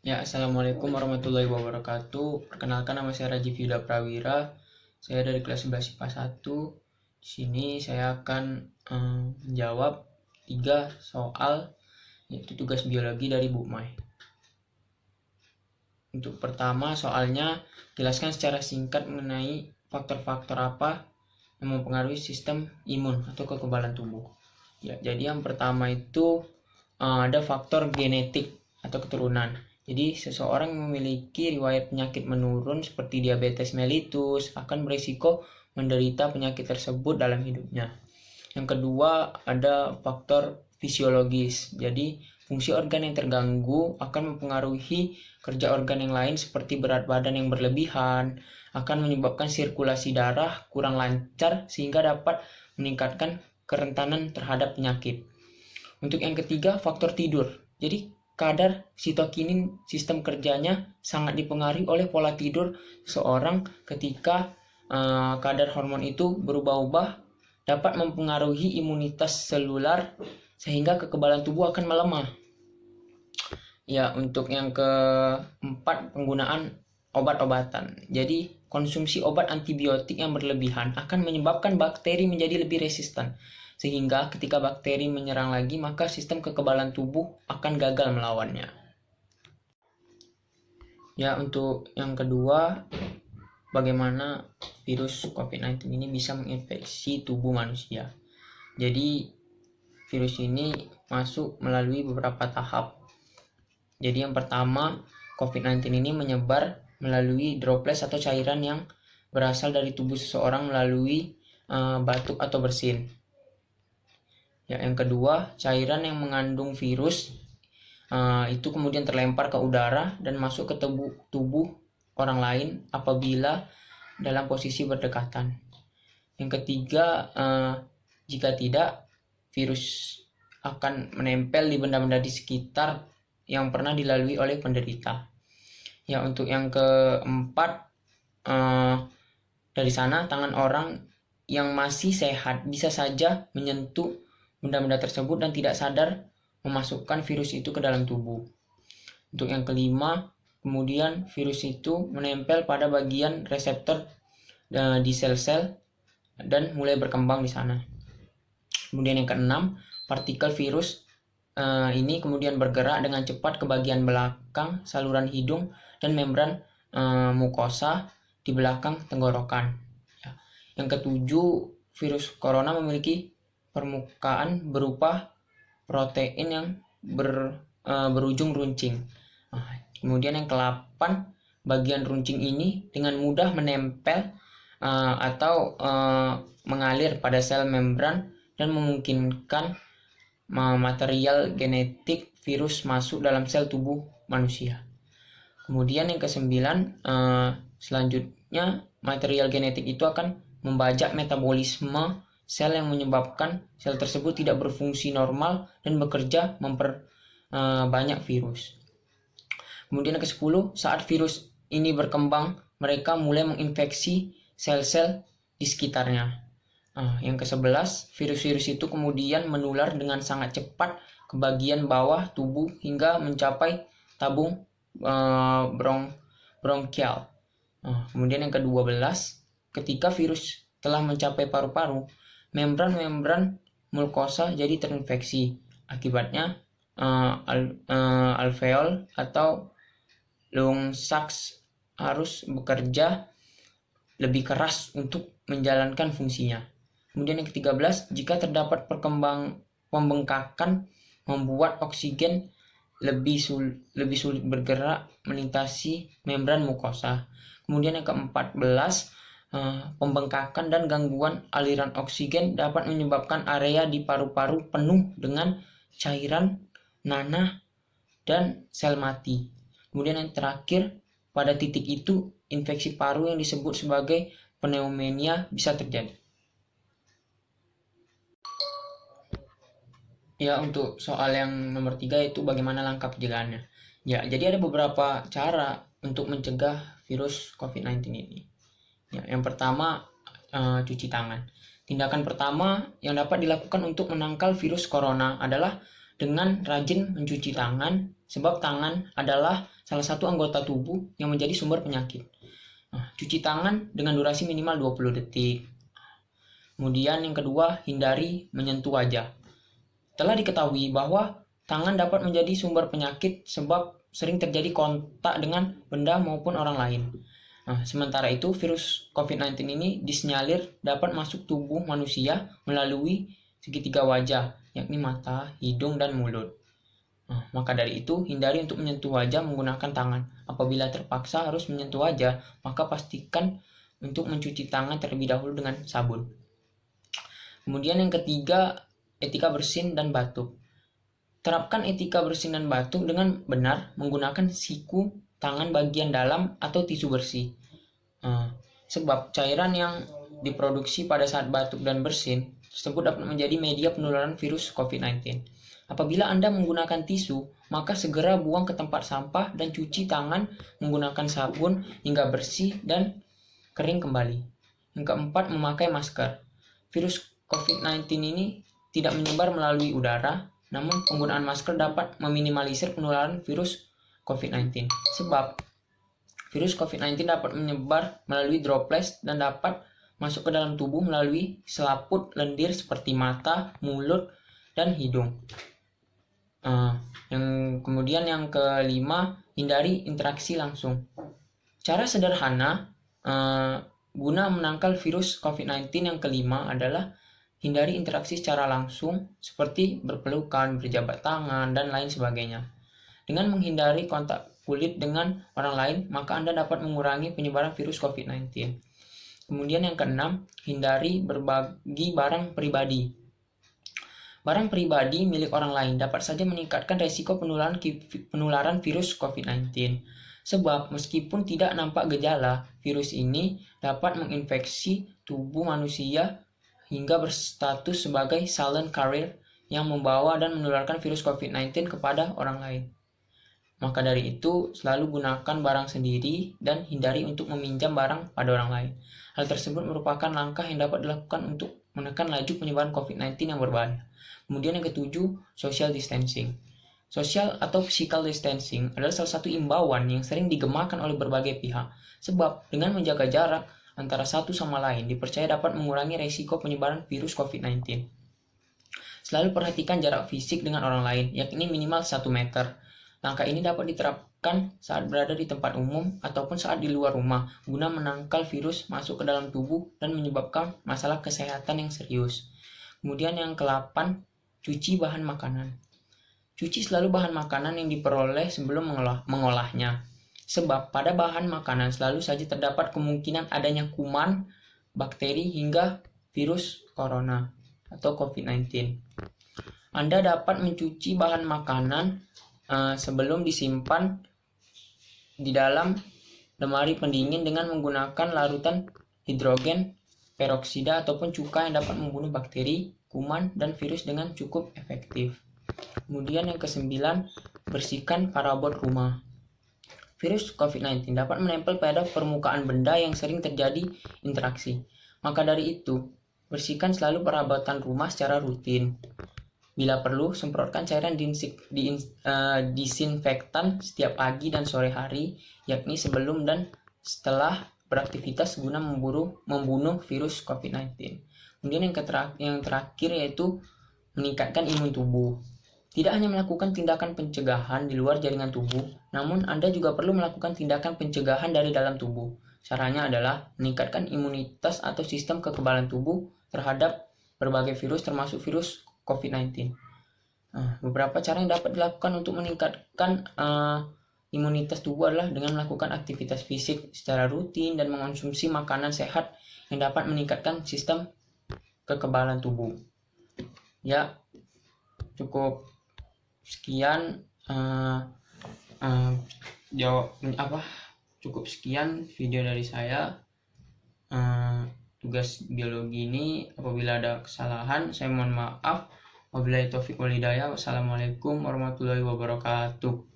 Ya, Assalamualaikum warahmatullahi wabarakatuh. Perkenalkan, nama saya Rajiv Yuda Prawira. Saya dari kelas 11 IPA 1. Di sini saya akan menjawab 3 soal, yaitu tugas biologi dari Bu Mai. Untuk pertama, soalnya jelaskan secara singkat mengenai faktor-faktor apa yang mempengaruhi sistem imun atau kekebalan tubuh. Ya, jadi yang pertama itu ada faktor genetik atau keturunan. Jadi seseorang yang memiliki riwayat penyakit menurun seperti diabetes mellitus akan berisiko menderita penyakit tersebut dalam hidupnya. Yang kedua, ada faktor fisiologis. Jadi fungsi organ yang terganggu akan mempengaruhi kerja organ yang lain seperti berat badan yang berlebihan, akan menyebabkan sirkulasi darah kurang lancar sehingga dapat meningkatkan kerentanan terhadap penyakit. Untuk yang ketiga, faktor tidur. Jadi kadar sitokinin sistem kerjanya sangat dipengaruhi oleh pola tidur seseorang ketika kadar hormon itu berubah-ubah dapat mempengaruhi imunitas selular sehingga kekebalan tubuh akan melemah. Ya, untuk yang keempat, penggunaan obat-obatan. Jadi konsumsi obat antibiotik yang berlebihan akan menyebabkan bakteri menjadi lebih resisten. Sehingga ketika bakteri menyerang lagi, maka sistem kekebalan tubuh akan gagal melawannya. Ya, untuk yang kedua, bagaimana virus COVID-19 ini bisa menginfeksi tubuh manusia. Jadi, virus ini masuk melalui beberapa tahap. Jadi yang pertama, COVID-19 ini menyebar melalui droplet atau cairan yang berasal dari tubuh seseorang melalui batuk atau bersin. Ya, yang kedua, cairan yang mengandung virus itu kemudian terlempar ke udara dan masuk ke tubuh orang lain apabila dalam posisi berdekatan. Yang ketiga, jika tidak, virus akan menempel di benda-benda di sekitar yang pernah dilalui oleh penderita. Ya, untuk yang keempat, dari sana tangan orang yang masih sehat bisa saja menyentuh benda-benda tersebut dan tidak sadar memasukkan virus itu ke dalam tubuh. Untuk yang kelima, kemudian virus itu menempel pada bagian reseptor di sel-sel dan mulai berkembang di sana. Kemudian yang keenam, partikel virus ini kemudian bergerak dengan cepat ke bagian belakang saluran hidung dan membran mukosa di belakang tenggorokan. Ya. Yang ketujuh, virus corona memiliki permukaan berupa protein yang berujung runcing. Kemudian yang ke-8, bagian runcing ini dengan mudah menempel atau mengalir pada sel membran dan memungkinkan material genetik virus masuk dalam sel tubuh manusia. Kemudian yang ke-9, selanjutnya material genetik itu akan membajak metabolisme sel yang menyebabkan sel tersebut tidak berfungsi normal dan bekerja memperbanyak virus. Kemudian yang ke-10, saat virus ini berkembang, mereka mulai menginfeksi sel-sel di sekitarnya. Yang ke-11, virus-virus itu kemudian menular dengan sangat cepat ke bagian bawah tubuh hingga mencapai tabung bronkial. Kemudian yang ke-12, ketika virus telah mencapai paru-paru, membran-membran mukosa jadi terinfeksi. Akibatnya alveol atau lung sacs harus bekerja lebih keras untuk menjalankan fungsinya. Kemudian yang ke-13, jika terdapat pembengkakan membuat oksigen lebih sulit bergerak melintasi membran mukosa. Kemudian yang ke-14, pembengkakan dan gangguan aliran oksigen dapat menyebabkan area di paru-paru penuh dengan cairan, nanah, dan sel mati. Kemudian yang terakhir, pada titik itu infeksi paru yang disebut sebagai pneumonia bisa terjadi. Ya, untuk soal yang nomor 3 itu bagaimana langkah pencegahannya. Ya, jadi ada beberapa cara untuk mencegah virus COVID-19 ini. Ya, yang pertama, cuci tangan. Tindakan pertama yang dapat dilakukan untuk menangkal virus corona adalah dengan rajin mencuci tangan sebab tangan adalah salah satu anggota tubuh yang menjadi sumber penyakit. Cuci tangan dengan durasi minimal 20 detik. Kemudian yang kedua, hindari menyentuh wajah. Telah diketahui bahwa tangan dapat menjadi sumber penyakit sebab sering terjadi kontak dengan benda maupun orang lain. Sementara itu, virus COVID-19 ini disinyalir dapat masuk tubuh manusia melalui segitiga wajah, yakni mata, hidung, dan mulut. Maka dari itu, hindari untuk menyentuh wajah menggunakan tangan. Apabila terpaksa harus menyentuh wajah, maka pastikan untuk mencuci tangan terlebih dahulu dengan sabun. Kemudian yang ketiga, etika bersin dan batuk. Terapkan etika bersin dan batuk dengan benar menggunakan siku, tangan bagian dalam, atau tisu bersih. Sebab cairan yang diproduksi pada saat batuk dan bersin tersebut dapat menjadi media penularan virus COVID-19. Apabila Anda menggunakan tisu, maka segera buang ke tempat sampah dan cuci tangan menggunakan sabun hingga bersih dan kering kembali. Yang keempat, memakai masker. Virus COVID-19 ini tidak menyebar melalui udara, namun penggunaan masker dapat meminimalisir penularan virus COVID-19. Sebab virus COVID-19 dapat menyebar melalui droplets dan dapat masuk ke dalam tubuh melalui selaput lendir seperti mata, mulut, dan hidung. Kemudian yang kelima, hindari interaksi langsung. Cara sederhana guna menangkal virus COVID-19 yang kelima adalah hindari interaksi secara langsung seperti berpelukan, berjabat tangan, dan lain sebagainya. Dengan menghindari kontak kulit dengan orang lain, maka Anda dapat mengurangi penyebaran virus COVID-19. Kemudian yang keenam, hindari berbagi barang pribadi. Barang pribadi milik orang lain dapat saja meningkatkan resiko penularan virus COVID-19. Sebab meskipun tidak nampak gejala, virus ini dapat menginfeksi tubuh manusia hingga berstatus sebagai silent carrier yang membawa dan menularkan virus COVID-19 kepada orang lain. Maka dari itu, selalu gunakan barang sendiri dan hindari untuk meminjam barang pada orang lain. Hal tersebut merupakan langkah yang dapat dilakukan untuk menekan laju penyebaran COVID-19 yang berbahaya. Kemudian yang ketujuh, social distancing. Social atau physical distancing adalah salah satu imbauan yang sering digemakan oleh berbagai pihak. Sebab dengan menjaga jarak antara satu sama lain dipercaya dapat mengurangi resiko penyebaran virus COVID-19. Selalu perhatikan jarak fisik dengan orang lain, yakni minimal 1 meter. Langkah ini dapat diterapkan saat berada di tempat umum ataupun saat di luar rumah, guna menangkal virus masuk ke dalam tubuh dan menyebabkan masalah kesehatan yang serius. Kemudian yang ke-8, cuci bahan makanan. Cuci selalu bahan makanan yang diperoleh sebelum mengolahnya. Sebab pada bahan makanan selalu saja terdapat kemungkinan adanya kuman, bakteri, hingga virus corona atau COVID-19. Anda dapat mencuci bahan makanan sebelum disimpan di dalam lemari pendingin dengan menggunakan larutan hidrogen peroksida ataupun cuka yang dapat membunuh bakteri, kuman, dan virus dengan cukup efektif. Kemudian yang ke-9, bersihkan perabot rumah. Virus COVID-19 dapat menempel pada permukaan benda yang sering terjadi interaksi. Maka dari itu, bersihkan selalu perabotan rumah secara rutin. Bila perlu, semprotkan cairan disinfektan setiap pagi dan sore hari, yakni sebelum dan setelah beraktivitas guna membunuh virus COVID-19. Kemudian yang terakhir yaitu meningkatkan imun tubuh. Tidak hanya melakukan tindakan pencegahan di luar jaringan tubuh, namun Anda juga perlu melakukan tindakan pencegahan dari dalam tubuh. Caranya adalah meningkatkan imunitas atau sistem kekebalan tubuh terhadap berbagai virus termasuk virus COVID-19. Beberapa cara yang dapat dilakukan untuk meningkatkan imunitas tubuh adalah dengan melakukan aktivitas fisik secara rutin dan mengonsumsi makanan sehat yang dapat meningkatkan sistem kekebalan tubuh. Ya, cukup sekian cukup sekian video dari saya. Tugas biologi ini, apabila ada kesalahan saya mohon maaf. Wabillahi taufiq wal hidayah. Wassalamualaikum warahmatullahi wabarakatuh.